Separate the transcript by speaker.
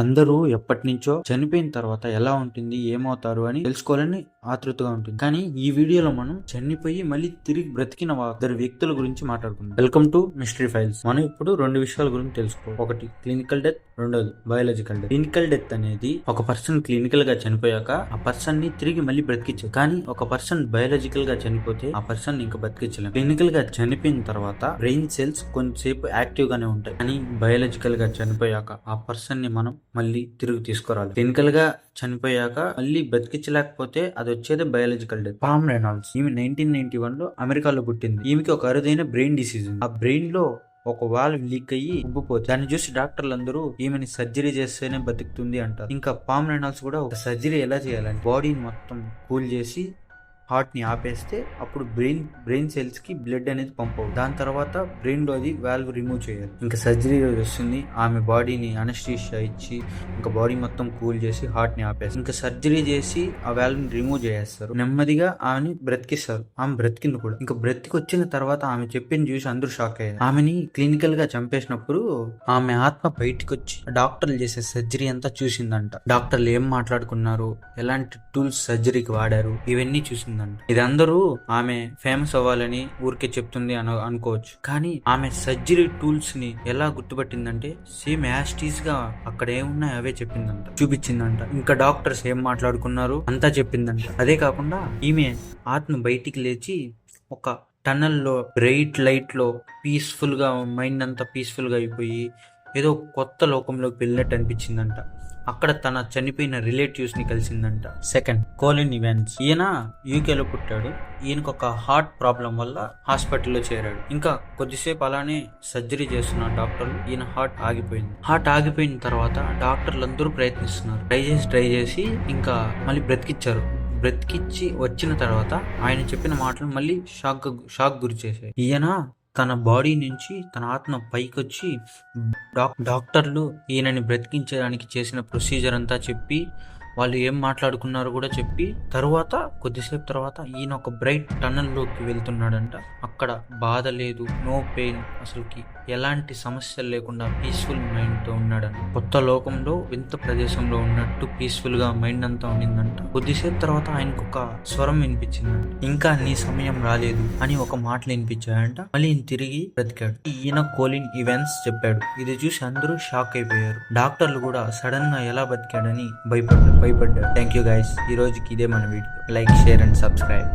Speaker 1: అందరూ ఎప్పటినుంచో చనిపోయిన తర్వాత ఎలా ఉంటుంది, ఏమవుతారు అని తెలుసుకోవాలని ఆతృతగా ఉంటుంది. కానీ ఈ వీడియోలో మనం చనిపోయి మళ్ళీ తిరిగి బ్రతికిన ఇద్దరు వ్యక్తుల గురించి మాట్లాడుకుందాం. Welcome to mystery files. మనం ఇప్పుడు రెండు విషయాల గురించి తెలుసుకో. ఒకటి క్లినికల్ డెత్, రెండోది బయాలజికల్ డెత్. క్లినికల్ డెత్ అనేది ఒక పర్సన్ క్లినికల్ గా చనిపోయాక ఆ పర్సన్ ని తిరిగి మళ్ళీ బ్రతికించు. కానీ ఒక పర్సన్ బయాలజికల్ గా చనిపోతే ఆ పర్సన్ ఇంకా బ్రతికించలేం. క్లినికల్ గా చనిపోయిన తర్వాత బ్రెయిన్ సెల్స్ కొంచెంసేపు యాక్టివ్ గానే ఉంటాయి. కానీ బయాలజికల్ గా చనిపోయాక ఆ పర్సన్ ని మనం మళ్ళీ తిరిగి తీసుకురాలి. క్లినికల్ గా చనిపోయాక మళ్ళీ బతికించలేకపోతే అది వచ్చేది బయాలజికల్ డెత్. పామ్ రెనాల్డ్స్, ఈమె 1991 లో అమెరికాలో పుట్టింది. ఈమెకి ఒక అరుదైన బ్రెయిన్ డిసీజ్ ఉంది. ఆ బ్రెయిన్ లో ఒక వాల్వ్ లీక్ అయ్యి ఉబ్బిపోతుంది. దాన్ని చూసి డాక్టర్లు అందరూ ఈమెని సర్జరీ చేస్తేనే బతుకుతుంది అంటారు. ఇంకా పామ్ రెనాల్డ్స్ కూడా ఒక సర్జరీ ఎలా చేయాలంటే బాడీని మొత్తం కూల్ చేసి హార్ట్ ని ఆపేస్తే అప్పుడు బ్రెయిన్ సెల్స్ కి బ్లడ్ అనేది పంప్ అవుతుంది. దాని తర్వాత బ్రెయిన్ లో అది వాల్వ్ రిమూవ్ చేయాలి. ఇంకా సర్జరీ వస్తుంది. ఆమె బాడీని అనెస్థీషియా ఇచ్చి ఇంకా బాడీ మొత్తం కూల్ చేసి హార్ట్ ని ఆపేస్తారు. ఇంకా సర్జరీ చేసి ఆ వాల్వ్ ని రిమూవ్ చేస్తారు. నెమ్మదిగా ఆమెని బ్రతికిస్తారు. ఆమె బ్రతికింది కూడా. ఇంకా బ్రతికి వచ్చిన తర్వాత ఆమె చెప్పింది చూసి అందరూ షాక్ అయ్యారు. ఆమెని క్లినికల్ గా చంపేసినప్పుడు ఆమె ఆత్మ బయటకు వచ్చి డాక్టర్లు చేసే సర్జరీ అంతా చూసిందంట. డాక్టర్లు ఏం మాట్లాడుకున్నారు, ఎలాంటి టూల్స్ సర్జరీకి వాడారు, ఇవన్నీ చూసింది. ఇది అందరూ ఆమె ఫేమస్ అవ్వాలని ఊరికే చెప్తుంది అనుకోవచ్చు. కానీ ఆమె సర్జరీ టూల్స్ ని ఎలా గుర్తుపట్టిందంటే సేమ్ యాస్టీస్ గా అక్కడ ఏమున్నాయి అవే చెప్పిందంట, చూపించిందంట. ఇంకా డాక్టర్స్ ఏం మాట్లాడుకున్నారు అంతా చెప్పిందంట. అదే కాకుండా ఈమె ఆత్మ బయటికి లేచి ఒక టనల్లో బ్రైట్ లైట్ లో పీస్ఫుల్ గా మైండ్ అంతా పీస్ఫుల్ గా అయిపోయి ఏదో కొత్త లోకంలోకి వెళ్ళినట్టు అనిపించిందంట. అక్కడ తన చనిపోయిన రిలేటివ్స్ ని కలిసిందంట. Second, choline Evans. ఈయన యూకేలో పుట్టాడు. ఈయనకు ఒక హార్ట్ ప్రాబ్లం వల్ల హాస్పిటల్లో చేరాడు. ఇంకా కొద్దిసేపు అలానే సర్జరీ చేస్తున్న డాక్టర్లు ఈయన హార్ట్ ఆగిపోయింది. హార్ట్ ఆగిపోయిన తర్వాత డాక్టర్లు అందరూ ప్రయత్నిస్తున్నారు. ట్రై చేసి ఇంకా మళ్ళీ బ్రతికిచ్చారు. బ్రతికిచ్చి వచ్చిన తర్వాత ఆయన చెప్పిన మాటలు మళ్ళీ షాక్ గురి చేశాయి. ఈయన తన బాడీ నుంచి తన ఆత్మ పైకొచ్చి డాక్టర్లు ఈయనని బ్రతికించడానికి చేసిన ప్రొసీజర్ అంతా చెప్పి వాళ్ళు ఏం మాట్లాడుకున్నారో కూడా చెప్పి కొద్దిసేపు తర్వాత ఈయన ఒక బ్రైట్ టనల్లోకి వెళ్తున్నాడంట. అక్కడ బాధ లేదు, నో పెయిన్, అసలుకి ఎలాంటి సమస్యలు లేకుండా పీస్ఫుల్ మైండ్ తో ఉన్నాడంట. కొత్త లోకంలో వింత ప్రదేశంలో ఉన్నట్టు పీస్ఫుల్ గా మైండ్ అంతా ఉండిందంట. కొద్దిసేపు తర్వాత ఆయనకు ఒక స్వరం వినిపించిందంట. ఇంకా నీ సమయం రాలేదు అని ఒక మాటలు వినిపించాయంట. మళ్ళీ ఈయన తిరిగి బ్రతికాడు. ఈయన కోలిన్ ఇవాన్స్ చెప్పాడు. ఇది చూసి అందరూ షాక్ అయిపోయారు. డాక్టర్లు కూడా సడన్ గా ఎలా బతికాడని భయపడ్డారు. Thank you guys. ఈ రోజుకి ఇదే మన video. Like, share and subscribe.